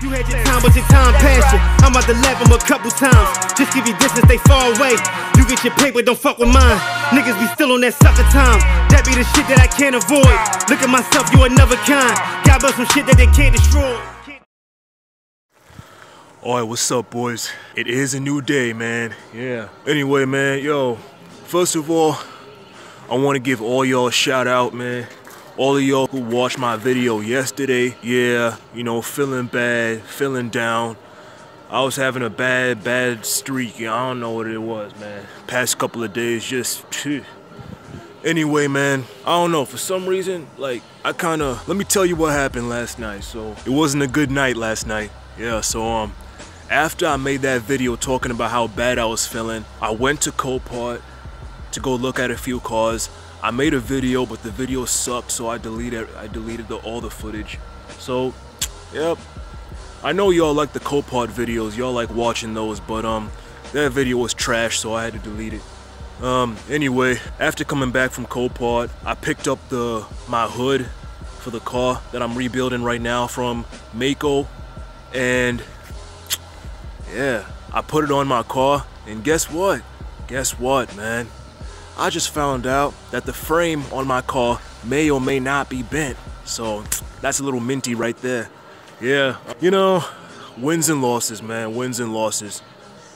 You had your time, but your time passed you. I'm about to laugh them a couple times. Just give you distance, they far away. You get your paper, don't fuck with mine. Niggas be still on that sucker time. That be the shit that I can't avoid. Look at myself, you another kind. God bless some shit that they can't destroy. Alright, what's up, boys? It is a new day, man. Yeah. Anyway, man, yo, first of all, I want to give all y'all a shout out, man. All of y'all who watched my video yesterday. Yeah, you know, feeling bad, feeling down. I was having a bad streak. I don't know what it was, man. Past couple of days, just... Anyway, man, I don't know. For some reason, like, let me tell you what happened last night. So, it wasn't a good night last night. Yeah, so, after I made that video talking about how bad I was feeling, I went to Copart to go look at a few cars. I made a video, but the video sucked, so I deleted all the footage. So, yep. I know y'all like the Copart videos, y'all like watching those, but that video was trash, so I had to delete it. Anyway, after coming back from Copart, I picked up my hood for the car that I'm rebuilding right now from Mako, and yeah, I put it on my car, and guess what? Guess what, man? I just found out that the frame on my car may or may not be bent. So that's a little minty right there. Yeah, you know, wins and losses, man, wins and losses.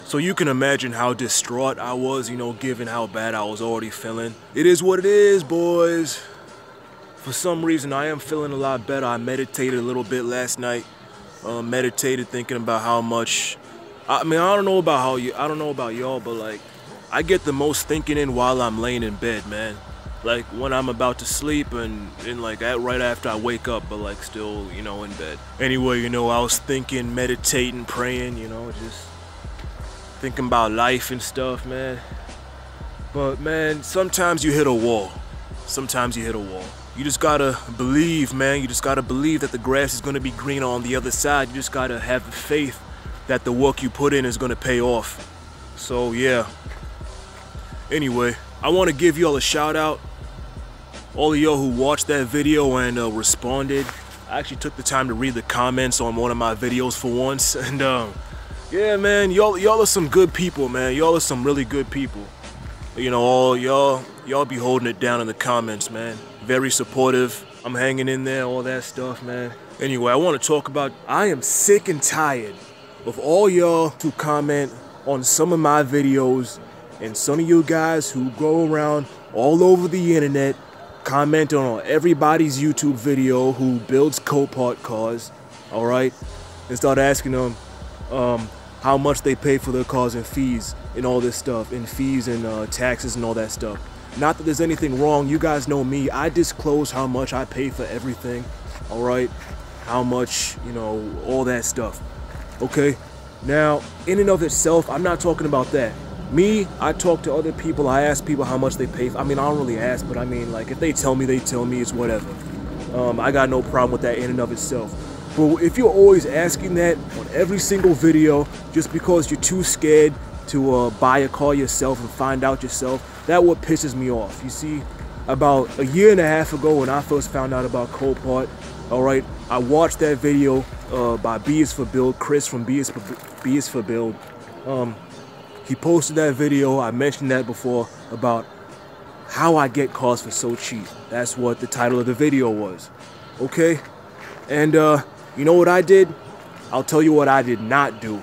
So you can imagine how distraught I was, you know, given how bad I was already feeling. It is what it is, boys. For some reason, I am feeling a lot better. I meditated a little bit last night. Meditated thinking about how much, I mean, I don't know about y'all, but like, I get the most thinking in while I'm laying in bed, man. Like when I'm about to sleep and like right after I wake up, but like still, you know, in bed. Anyway, you know, I was thinking, meditating, praying, you know, just thinking about life and stuff, man. But man, sometimes you hit a wall. Sometimes you hit a wall. You just gotta believe, man. You just gotta believe that the grass is gonna be greener on the other side. You just gotta have the faith that the work you put in is gonna pay off. So yeah. Anyway, I want to give y'all a shout out. All of y'all who watched that video and responded. I actually took the time to read the comments on one of my videos for once. And yeah, man, y'all are some good people, man. Y'all are some really good people. You know, all y'all be holding it down in the comments, man. Very supportive. I'm hanging in there, all that stuff, man. Anyway, I want to talk about, I am sick and tired of all y'all who comment on some of my videos. And some of you guys who go around all over the internet commenting on everybody's YouTube video who builds Copart cars, alright? And start asking them how much they pay for their cars and fees and all this stuff. And fees and taxes and all that stuff. Not that there's anything wrong. You guys know me. I disclose how much I pay for everything, alright? How much, you know, all that stuff. Okay? Now, in and of itself, I'm not talking about that. Me, I talk to other people, I ask people how much they pay for. I mean, I don't really ask, but I mean, like, if they tell me, it's whatever. I got no problem with that in and of itself. But if you're always asking that on every single video, just because you're too scared to buy a car yourself and find out yourself, that's what pisses me off. You see, about a year and a half ago when I first found out about Copart, alright, I watched that video by B is for Build, Chris from B is for Build. He posted that video, I mentioned that before, about how I get cars for so cheap. That's what the title of the video was. Okay? And you know what I did? I'll tell you what I did not do.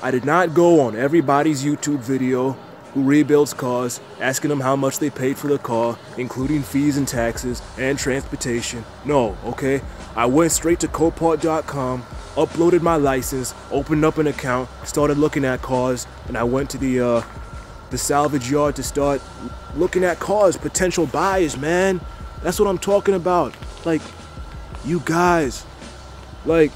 I did not go on everybody's YouTube video who rebuilds cars, asking them how much they paid for the car, including fees and taxes and transportation. No, okay? I went straight to Copart.com, uploaded my license, opened up an account, started looking at cars, and I went to the salvage yard to start looking at cars, potential buyers, man. That's what I'm talking about. Like, you guys, like,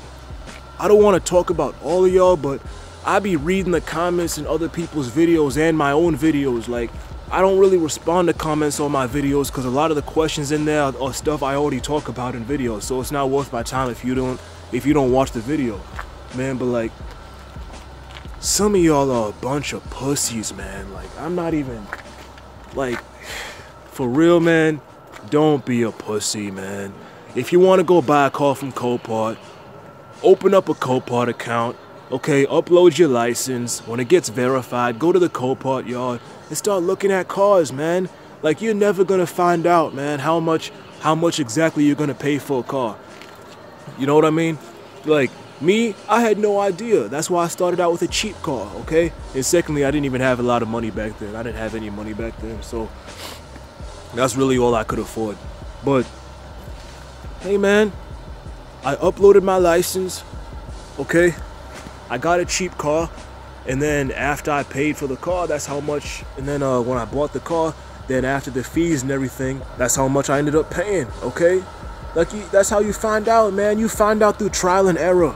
I don't want to talk about all of y'all, but I be reading the comments in other people's videos and my own videos. Like, I don't really respond to comments on my videos because a lot of the questions in there are stuff I already talk about in videos, so it's not worth my time if you don't watch the video, man. But like, some of y'all are a bunch of pussies, man. Like, I'm not even, like, for real, man. Don't be a pussy, man. If you want to go buy a car from Copart, open up a Copart account, okay, upload your license. When it gets verified, go to the Copart yard and start looking at cars, man. Like, you're never gonna find out, man, how much exactly you're gonna pay for a car. You know what I mean? Like, me, I had no idea. That's why I started out with a cheap car, okay? And secondly, I didn't even have a lot of money back then. I didn't have any money back then, so that's really all I could afford. But, hey man, I uploaded my license, okay? I got a cheap car, and then after I paid for the car, that's how much, and then when I bought the car, then after the fees and everything, that's how much I ended up paying, okay? Like, that's how you find out, man. You find out through trial and error.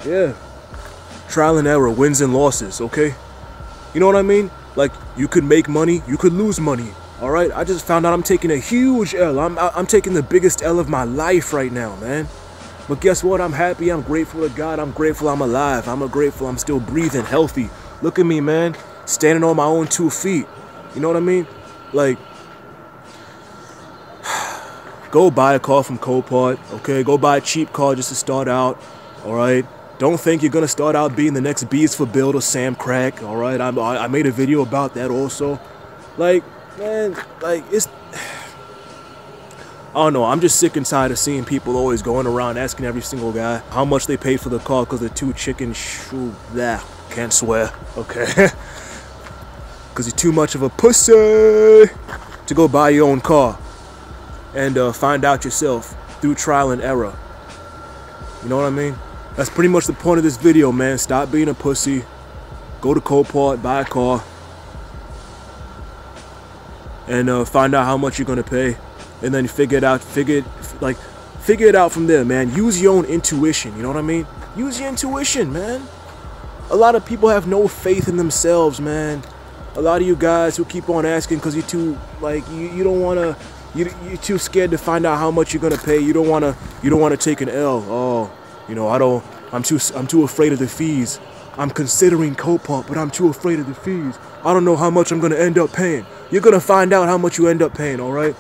Yeah. Trial and error, wins and losses, okay? You know what I mean? Like, you could make money, you could lose money, all right? I just found out I'm taking a huge L. I'm taking the biggest L of my life right now, man. But guess what? I'm happy. I'm grateful to God. I'm grateful I'm alive. I'm grateful I'm still breathing, healthy. Look at me, man. Standing on my own 2 feet. You know what I mean? Like, go buy a car from Copart, okay? Go buy a cheap car just to start out, all right? Don't think you're gonna start out being the next Bees for Build or Sam Crack, all right? I made a video about that also. Like, man, like, it's... I don't know, I'm just sick and tired of seeing people always going around asking every single guy how much they paid for the car because they're too chicken can't swear, okay? Because you're too much of a pussy to go buy your own car and find out yourself through trial and error. You know what I mean? That's pretty much the point of this video, man. Stop being a pussy. Go to Copart, buy a car, and find out how much you're gonna pay, and then figure it out from there, man. Use your own intuition. You know what I mean? Use your intuition, man. A lot of people have no faith in themselves, man. A lot of you guys who keep on asking because you're too, like, you don't want to, you're too scared to find out how much you're gonna pay. You don't want to take an L. Oh, you know, I'm too afraid of the fees. I'm considering Copart, but I'm too afraid of the fees. I don't know how much I'm gonna end up paying. You're gonna find out how much you end up paying, all right?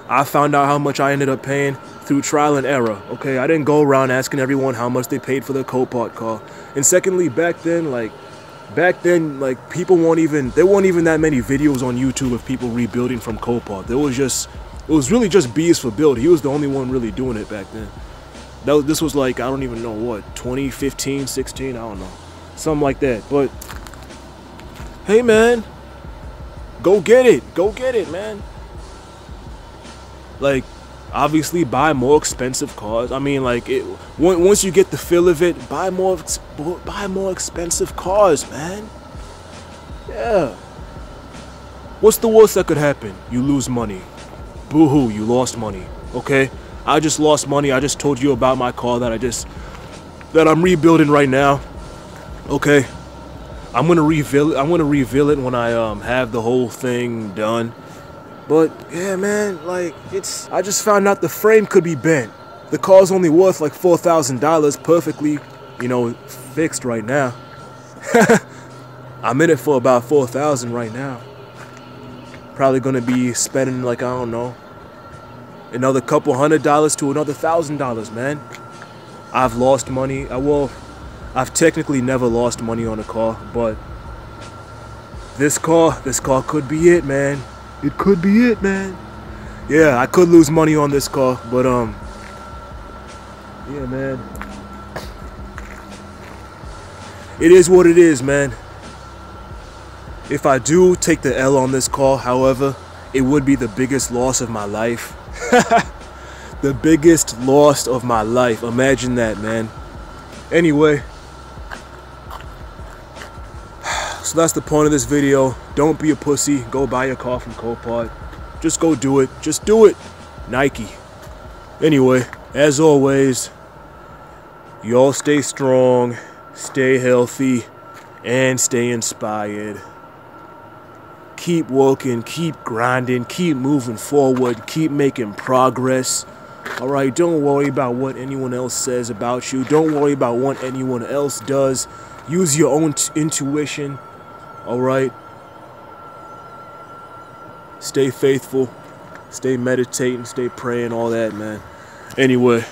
I found out how much I ended up paying through trial and error, okay? I didn't go around asking everyone how much they paid for their Copart car. And secondly, back then, like, there weren't even that many videos on YouTube of people rebuilding from Copart. It was really just Bees for Build. He was the only one really doing it back then. This was like, I don't even know what, 2015, 16, I don't know. Something like that. But, hey man, go get it, man. Like, obviously buy more expensive cars. I mean, like, once you get the feel of it, buy more expensive cars, man. Yeah. What's the worst that could happen? You lose money. Boo-hoo, you lost money. Okay? I just lost money. I just told you about my car that I'm rebuilding right now. Okay? I'm gonna reveal it when I have the whole thing done. But yeah, man, like, I just found out the frame could be bent. The car's only worth like $4,000 perfectly, you know, fixed right now. I'm in it for about $4,000 right now. Probably gonna be spending, like, I don't know, another couple $100 to another $1,000, man. I've lost money. I've technically never lost money on a car, but this car could be it, man. It could be it, man. Yeah, I could lose money on this car, but yeah, man. It is what it is, man. If I do take the L on this car, however, it would be the biggest loss of my life. The biggest loss of my life. Imagine that, man. Anyway, so that's the point of this video. Don't be a pussy. Go buy a car from Copart. Just go do it. Just do it. Nike. Anyway, as always, y'all stay strong, stay healthy, and stay inspired. Keep working, keep grinding, keep moving forward, keep making progress. Alright, don't worry about what anyone else says about you. Don't worry about what anyone else does. Use your own intuition. Alright? Stay faithful. Stay meditating, stay praying, all that, man. Anyway,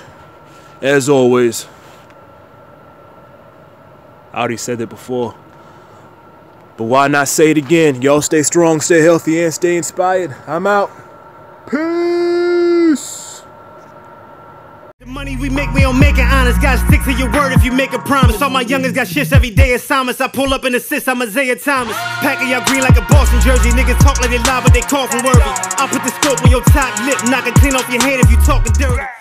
as always, I already said that before, but why not say it again? Y'all stay strong, stay healthy, and stay inspired. I'm out. Peace. The money we don't make it honest. Gotta stick to your word if you make a promise. All my youngins got shifts every day assignments. I pull up and assist, I'm Isaiah Thomas. Packing y'all green like a Boston jersey. Niggas talk like they lie, but they coughin' worthy. I'll put the scope on your top lip, knock a tin off your head if you talking dirty.